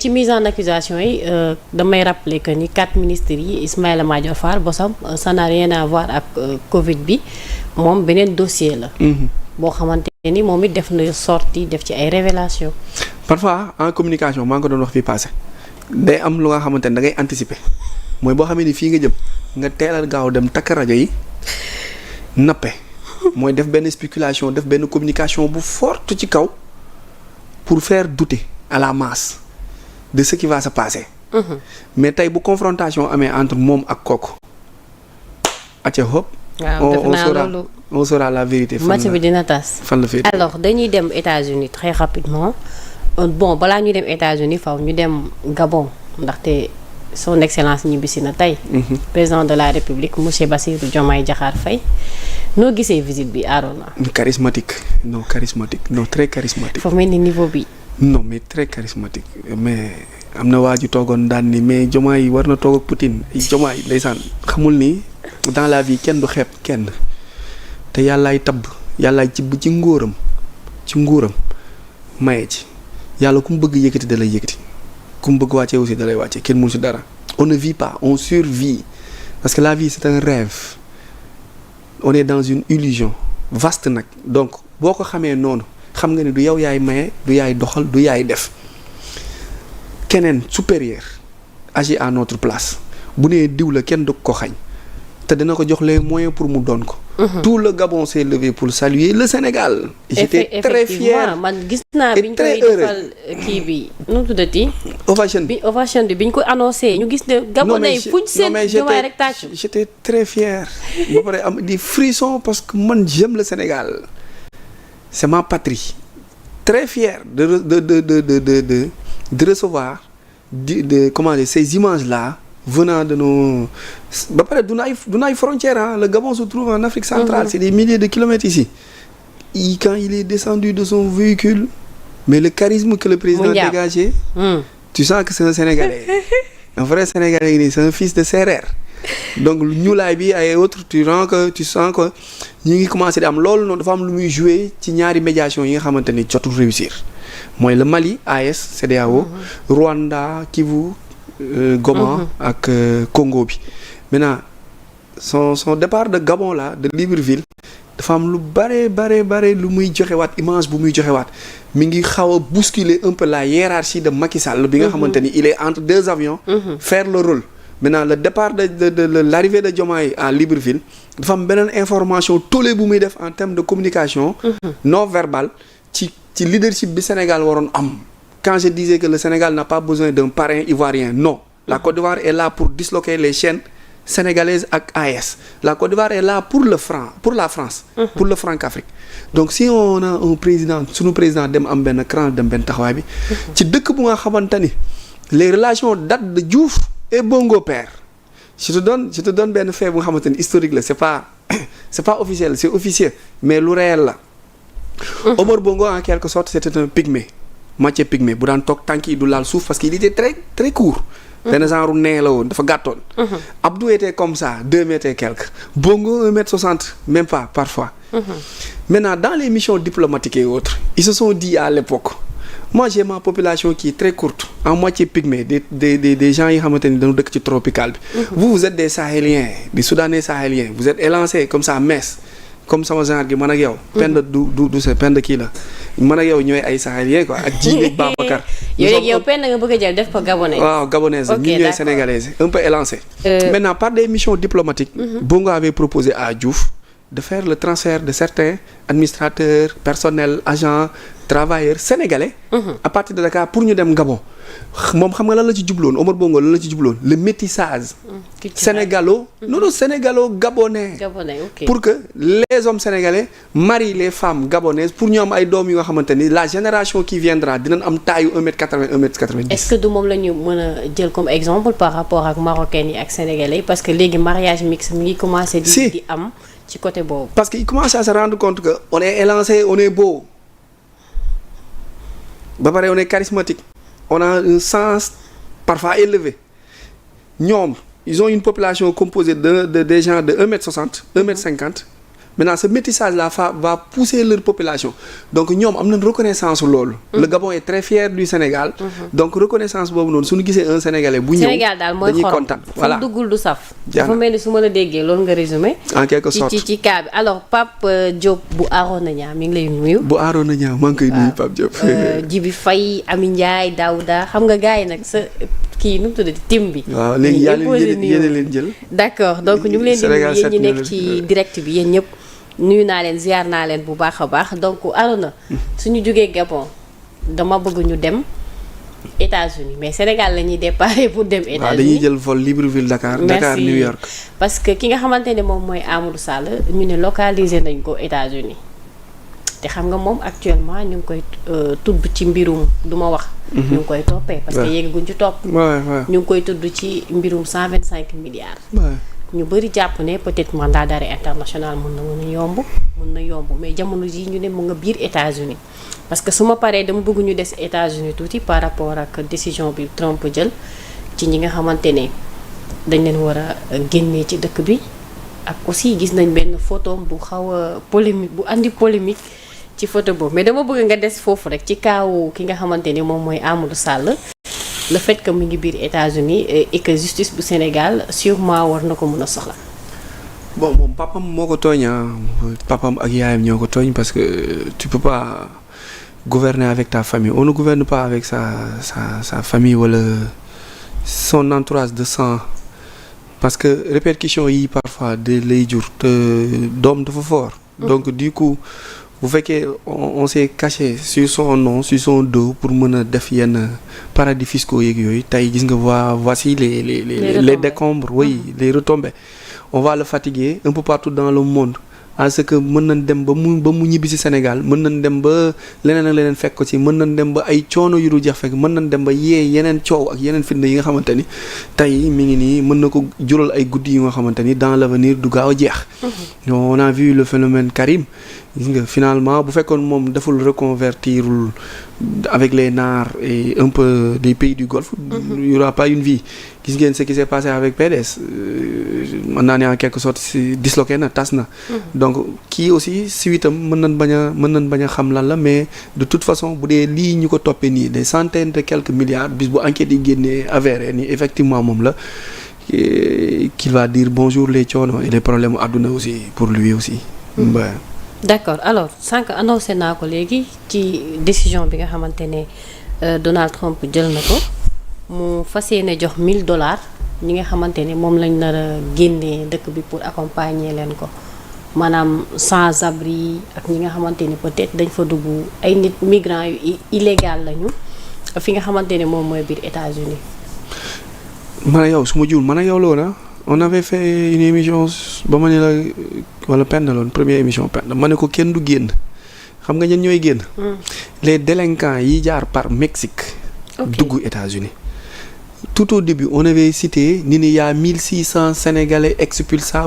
ci mise en accusation yi damay rappeler que ni 4 ministres yi Ismaïla Madior Fall bosam ça n'a rien à voir ak Covid bi moom beneen dossier la. boo xamante ni moom it def na sortie def ci ay révélations. parfois en communication maa ngi ko doon wax fii passé day am lu nga xamante ne da ngay anticiper mooy boo xamee ni fii nga jëm nga teelal gaaw dem takk rajo yi nappe mooy def benn spéculation def benn communication bu forte ci kaw pour faire douter à la masse de ce qui va se passer. mais tey bu confrontation amee entre moom ak kooku acca hop. waaw on saura la vérité. match bi dina tas. fan la féetee alors dañuy dem États-Unis très rapidement bon balaa ñuy dem États-Unis faw ñu dem Gabon ndaxte son excellence ñibbisi na tey. président de la République monsieur Bassirou Diomaye Diakhar Faye noo gisee visite bi Arona. charismatique non très charismatique. foofu mel ni niveau bi. non mais très charismatique mais am na waa ji toogoon daan ni mais Diomaye war na toog ak Poutine Diomaye ndeysaan xamul ni dans la vie kenn du xeeb kenn. te yàllaay tabb yàllaay cibb ci nguuram maye ci yàlla ku mu bëgg yëkkati da lay yëkkati ku mu bëgg wàcce aussi da lay wàcce kenn mënu si dara on ne vit pas on survit parce que la vie c'est un rêve on est dans une illusion vaste nag donc boo ko xamee noonu xam nga ni du yow yaay maye du yaay doxal du yaay def keneen supérieur agit à notre place bu nee diw la kenn du ko xañ te dina ko jox les moyens pour mu doon ko. Tout le Gabon s'est levé pour saluer le Sénégal. J'étais très fier man gis naa bi ñu koy defal kii bi nu mu tuddati. ovation bi ñu ko annoncé ñu gis ne Gabonais yi fuñ seen Diomaye rek tàcc. j'étais très fier ba pare am di frisson parce que man j'aime le Sénégal c'est ma patrie très fier de recevoir comment dire ces images là. venant de nos ba pare du na ay frontières hein. Le Gabon se trouve en Afrique centrale. C'est des milliers de kilomètres ici. Quand il est descendu de son véhicule, mais le charisme que le président a dégagé, tu sens que c'est un Sénégalais. Un vrai Sénégalais, c'est un fils de Sérère. Donc ñuulaay bi ay autres tu sens que ñu ngi commencé di am loolu noonu dafa am lu muy jouer ci ñaari médiation yi nga xamante ni jotul réussir mooy le Mali AES CEDEAO Rwanda Kivu Goma ak Congo bi maintenant son départ de Gabon là de Libreville dafa am lu bare lu muy joxewaat image bu muy joxewaat mi ngi xaw a bousculer un peu la hiérarchie de Macky Sall bi nga xamante ni il est entre deux avions faire le rôle maintenant le départ de l'arrivée de Diomaye à Libreville dafa am beneen information tollé bu muy def en termes de communication non verbale ci leadership bi Sénégal waroon am. Quand je disais que le Sénégal n'a pas besoin d'un parrain ivoirien, non. La Côte d'Ivoire est là pour disloquer les chaînes sénégalaises ak AES. La Côte d'Ivoire est là pour la France, pour le Franc-Afrique. Donc si on a un président, sunu président dem am benn cran dem benn taxawaay bi ci dëkk bu nga xamante ni les relations datent de Diouf et Bongo Père. Je te donne benn fait bu nga xamante ni historique la c'est pas officiel, c'est officieux mais lu réel la. Omar Bongo en quelque sorte c'était un pygmée. Mathieu Pygmée bu daan toog tànk yi du laal suuf parce qu'il était très très court. benn genre nee la woon dafa gàttoon. Abdou était comme ça 2 mètres et quelques. Bongo 1m60 même pas parfois. Maintenant dans les missions diplomatiques et autres ils se sont dit à l'époque moi j'ai ma population qui est très courte en moitié pygmée des gens yi xamante ni dañu dëkk ci tropical bi. vous êtes des Sahéliens des Soudanais sahéliens vous êtes élancés comme ça Metz. comme sama genre gi man ak yow. pend du sa pend kii la man ak yow ñooy ay sahéliens quoi ak Djily ak Babacar. yow pend nga bëgg a jël def ko gabonaise. waaw gabonaise ñun ñooy sénégalaise un peu élancé. Maintenant par des missions diplomatiques. Bongo avait proposé à Diouf de faire le transfert de certains administrateurs personnels agents travailleurs sénégalais. À partir de Dakar pour ñu dem Gabon. moom xam nga lan la ci jubloon Omar Bongo lan la ci jubloon le métissage sénégalo-gabonais okay. Pour que les hommes sénégalais marient les femmes gabonaises pour ñu am ay doom yu nga xamante ni la génération qui viendra dinañ am taayu 1m80 1m90. Est-ce que du moom la ñu mën a jël comme exemple par rapport ak marocains yi ak sénégalais parce que léegi mariage mixte mi ngi commencé di am ci côté boobu. Parce qu'ils commencent à se rendre compte que on est élancé on est beau ba pare on est charismatique. On a un sens parfois élevé. Ñoom, ils ont une population composée de gens de 1m60, 1m50, maintenant ce métissage là va pousser leur population donc ñoom am nañ reconnaissance loolu. Le Gabon est très fier du Sénégal. donc reconnaissance boobu noonu suñu gisee un Sénégalais bu ñëw Sénégal daal mooy dañuy xorom kontaan voilà. fu duggul du saf. Jaa dafa mel ni su ma la déggee loolu nga résumé. en quelque sorte ci cas bi alors Pape Diop bu Arona Niang mi ngi lay nuyu. bu Arona Niang maa ngi koy nuyu Pape Diop. Djibi Faye Ami Ndiaye Daouda xam nga gars yi nag sa kii nu mu tuddati tim bi. waaw léegi yéen leen jël. d'accord donc ñu ngi leen di nuyu yéen ñi nekk ci direct bi yéen ñëpp. nuyu naa leen ziar naa leen bu baax a baax donc Arona suñu jógee Gabon dama bëgg ñu dem États-Unis mais Sénégal la ñuy déparé pour dem États-Unis waaw dañuy jël vol Libreville Dakar. Merci. Dakar New York. parce que ki nga xamante ne moom mooy Amadou Sall ñu ne localisé nañ ko États-Unis te xam nga moom actuellement ñu ngi koy tudd ci mbirum du ma wax. ñu ngi koy toppee. parce que yegguñ ci topp. ñu ngi koy tudd ci mbirum 125 milliards. ñu bëri jàpp ne peut-être mandat d'arrêt international mën na yomb mais jamono ji ñu ne mu nga biir États-Unis parce que su ma paree dama bëgg ñu des États-Unis tuuti par rapport ak décision bi Trump jël ci ñi nga xamante ne dañ leen war a génnee ci dëkk bi ak aussi gis nañ benn photo bu xaw a polémique bu andi polémique ci photo boobu mais dama bëgg nga des foofu rek ci kaawu ki nga xamante ne moom mooy Amadou Sall. Le fait que mu ngi biir États-Unis et que justice bu Sénégal sûrement war na ko mën a soxla. bon moom papam moo ko tooñ papam ak yaayam ñoo ko tooñ parce que tu peux pas gouverner avec ta famille on ne gouverne pas avec sa famille wala son entourage de sang parce que répercussions yi parfois de lay jur te doom dafa fort. donc du coup. bu fekkee on s'est caché sur son nom sur son dos pour mën a def yenn paradis fiscaux yeeg yooyu tey gis nga voici les décombres oui les retombées on va le fatiguer un peu partout dans le monde à ce que mën nañ dem ba mu ñibbi ci Sénégal mën nañ dem ba leneen ak leneen fekk ko ci mën nañ dem ba ay coono yu dul jeex fekk mën nañ dem ba yee yeneen coow ak yeneen fitna yi nga xamante ni tey mi ngi nii mën na ko jural ay guddi yu nga xamante ni dans l'avenir du gaaw a jeex. on a vu le phénomène Karim gis nga finalement bu fekkoon moom deful reconvertirul avec les Naar et un peu des pays du Golfe. il y aura pas une vie. gis ngeen ce qui s'est passé avec PDS mën naa ne en quelque sorte si disloqué na tas na. donc kii aussi suitam mën nañ bañ a xam lan la mais de toute façon bu dee lii ñu ko toppee nii des centaines de quelques milliards bis bu enquête yi génnee avéré nii effectivement moom la qu'il va dire bonjour les coono et les problèmes àdduna aussi pour lui aussi. d'accord alors sànq annoncé naa ko léegi ci décision bi nga xamante ne Donald Trump jël na ko mu fas yéene jox $1000 ñi nga xamante ne moom lañ nar a génnee dëkk bi pour accompagner leen ko maanaam sans-abri ak ñi nga xamante ni peut-être dañ fa dugg ay nit migrants yu illégal lañu fi nga xamante ne moom mooy biir États-Unis. man a yow su ma jiwul man a yow la woon on avait fait une émission ba ma ne la wala Penda loon première émission Penda ma ne ko kenn du génn xam nga ñen ñooy génn. les délinquants yi jaar par Mexique. dugg États-Unis tout au début on avait cité ni y a 1600 Sénégalais expulsables